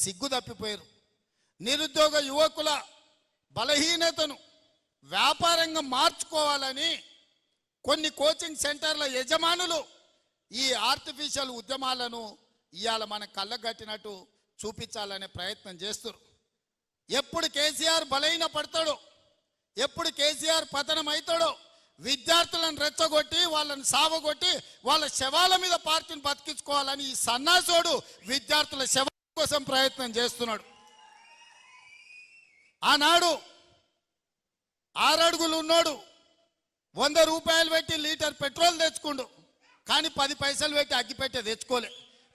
సిగ్గు తప్పిపోయారు. నిరుద్యోగ యువకుల బలహీనతను వ్యాపారంగా మార్చుకోవాలని కొన్ని కోచింగ్ సెంటర్ల యజమానులు ఈ ఆర్టిఫిషియల్ ఉద్యమాలను ఇవాళ మన కళ్ళగట్టినట్టు చూపించాలనే ప్రయత్నం చేస్తారు. ఎప్పుడు కేసీఆర్ బలహీన పడతాడో, ఎప్పుడు కేసీఆర్ పతనం అవుతాడో విద్యార్థులను రెచ్చగొట్టి వాళ్ళని సావగొట్టి వాళ్ళ శవాల మీద పార్టీని బతికించుకోవాలని ఈ సన్నాసోడు విద్యార్థుల శవాల కోసం ప్రయత్నం చేస్తున్నాడు. ఆనాడు 6 అడుగులు ఉన్నోడు 100 రూపాయలు పెట్టి లీటర్ పెట్రోల్ తెచ్చుకుండు, కానీ 10 పైసలు పెట్టి అగ్గిపెట్టే తెచ్చుకోలే.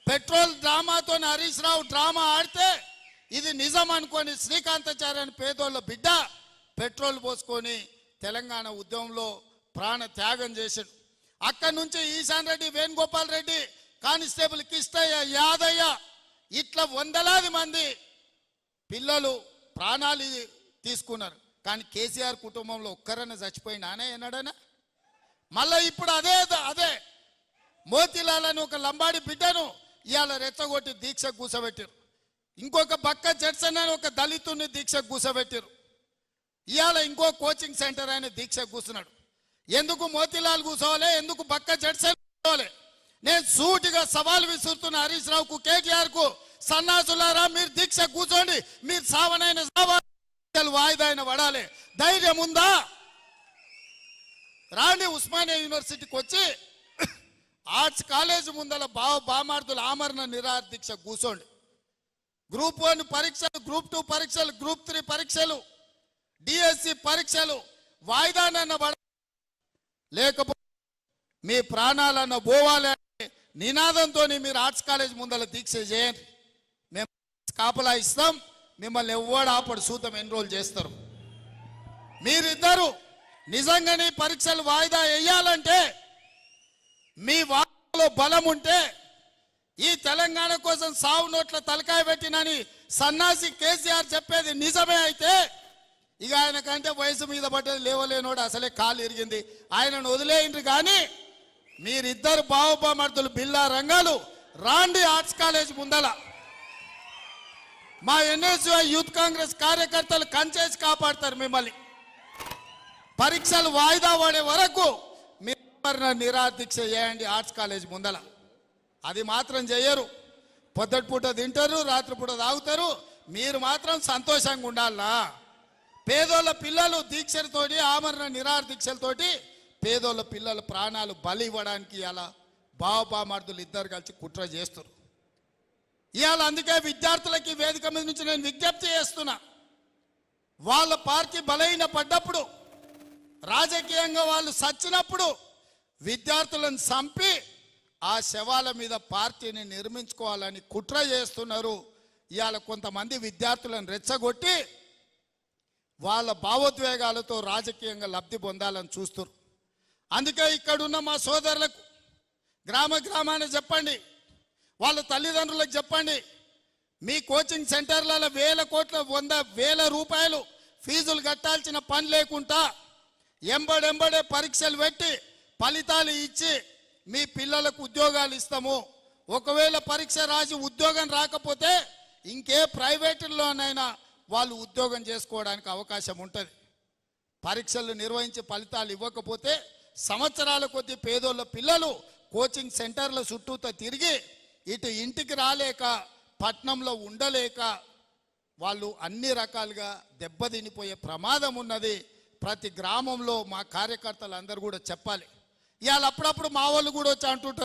పెట్రోల్ డ్రామాతో హరీష్ రావు డ్రామా ఆడితే ఇది నిజం అనుకొని శ్రీకాంతాచార్య అని పేదోళ్ళ బిడ్డ పెట్రోల్ పోసుకొని తెలంగాణ ఉద్యమంలో ప్రాణ త్యాగం చేశాడు. అక్కడి నుంచి ఈశాన్ రెడ్డి, వేణుగోపాల్ రెడ్డి, కానిస్టేబుల్ కిష్టయ్య, యాదయ్య ఇట్లా వందలాది మంది పిల్లలు ప్రాణాలు తీసుకున్నారు. కానీ కేసీఆర్ కుటుంబంలో ఒక్కరన్నా చచ్చిపోయినానే అన్నాడనా? మళ్ళీ ఇప్పుడు అదే మోతీలాల్ అని ఒక లంబాడి బిడ్డను ఇవాళ రెచ్చగొట్టి దీక్ష కూసబెట్టారు. ఇంకొక బక్క జడ్సన్ అని ఒక దళితుని దీక్ష కూసబెట్టారు. ఇవాళ ఇంకో కోచింగ్ సెంటర్ ఆయన దీక్ష కూర్చున్నాడు. ఎందుకు మోతీలాల్ కూర్చోవాలి, ఎందుకు బక్క జడ్సన్ కూర్చోవాలి? నేను సూటిగా సవాల్ విసురుతున్న హరీష్ రావుకు, కేటీఆర్ కు, సన్నాసులారా మీరు దీక్ష కూర్చోండి, మీరు సావనైన వాయిదా అయిన పడాలి. ధైర్యం ఉందా? రాండి ఉస్మానియా యూనివర్సిటీకి వచ్చి ఆర్ట్స్ కాలేజ్ ముందల బామార్దుల ఆమరణ నిరాహార దీక్ష కూర్చోండి. గ్రూప్ 1 పరీక్షలు, గ్రూప్ 2 పరీక్షలు, గ్రూప్ 3 పరీక్షలు, డిఎస్సి పరీక్షలు వాయిదానన్న పడ, లేకపోతే మీ ప్రాణాలన్న పోవాలి అనే నినాదంతో మీరు ఆర్ట్స్ కాలేజ్ ముందల దీక్ష చేయండి. మేము కాపలా ఇస్తాం, మిమ్మల్ని ఎవ్వడు ఆపడు, సూతం ఎన్రోల్ చేస్తారు. మీరిద్దరు నిజంగానే పరీక్షలు వాయిదా వేయాలంటే, మీ వాదనలో బలం ఉంటే, ఈ తెలంగాణ కోసం సావు నోట్ల తలకాయ పెట్టినని సన్నాసి కేసీఆర్ చెప్పేది నిజమే అయితే, ఇక ఆయన కంటే వయసు మీద పడ్డది లేవలేనోడు అసలే కాలు ఇరిగింది, ఆయనను వదిలేయండి. కానీ మీరిద్దరు బావబామర్దులు బిల్లా రంగాలు రాండి ఆర్ట్స్ కాలేజ్ ముందల. మా ఎన్ఎస్యు యూత్ కాంగ్రెస్ కార్యకర్తలు కంచేసి కాపాడతారు మిమ్మల్ని. పరీక్షలు వాయిదా పడే వరకు మీరు నిరాహార దీక్ష చేయండి ఆర్ట్స్ కాలేజ్ ముందల. అది మాత్రం చేయరు. పొద్దుటిపూట తింటారు, రాత్రిపూట తాగుతారు, మీరు మాత్రం సంతోషంగా ఉండాలా? పేదోళ్ళ పిల్లలు దీక్షలతోటి, ఆమరణ నిరాహార దీక్షలతోటి పేదోళ్ళ పిల్లల ప్రాణాలు బలి ఇవ్వడానికి అలా బావబామర్దులు ఇద్దరు కలిసి కుట్ర చేస్తారు. ఇవాళ అందుకే విద్యార్థులకి వేదిక మీద నుంచి నేను విజ్ఞప్తి చేస్తున్నా, వాళ్ళ పార్టీ బలహీన పడ్డప్పుడు, రాజకీయంగా వాళ్ళు సచ్చినప్పుడు విద్యార్థులను చంపి ఆ శవాల మీద పార్టీని నిర్మించుకోవాలని కుట్ర చేస్తున్నారు. ఇవాళ కొంతమంది విద్యార్థులను రెచ్చగొట్టి వాళ్ళ భావోద్వేగాలతో రాజకీయంగా లబ్ధి పొందాలని చూస్తారు. అందుకే ఇక్కడున్న మా సోదరులకు గ్రామాన్ని చెప్పండి, వాళ్ళ తల్లిదండ్రులకు చెప్పండి, మీ కోచింగ్ సెంటర్లలో 1000 కోట్ల 100,000 రూపాయలు ఫీజులు కట్టాల్సిన పని లేకుండా ఎంబడే పరీక్షలు పెట్టి ఫలితాలు ఇచ్చి మీ పిల్లలకు ఉద్యోగాలు ఇస్తాము. ఒకవేళ పరీక్ష రాసి ఉద్యోగం రాకపోతే ఇంకే ప్రైవేటుల్లోనైనా వాళ్ళు ఉద్యోగం చేసుకోవడానికి అవకాశం ఉంటుంది. పరీక్షలు నిర్వహించి ఫలితాలు ఇవ్వకపోతే సంవత్సరాల కొద్దీ పేదోళ్ళ పిల్లలు కోచింగ్ సెంటర్ల చుట్టూతో తిరిగి ఇటు ఇంటికి రాలేక, పట్నంలో ఉండలేక వాళ్ళు అన్ని రకాలుగా దెబ్బతినిపోయే ప్రమాదం ఉన్నది. ప్రతి గ్రామంలో మా కార్యకర్తలు అందరూ కూడా చెప్పాలి. ఇవాళ అప్పుడప్పుడు మా వాళ్ళు కూడా వచ్చి అంటుంటారు,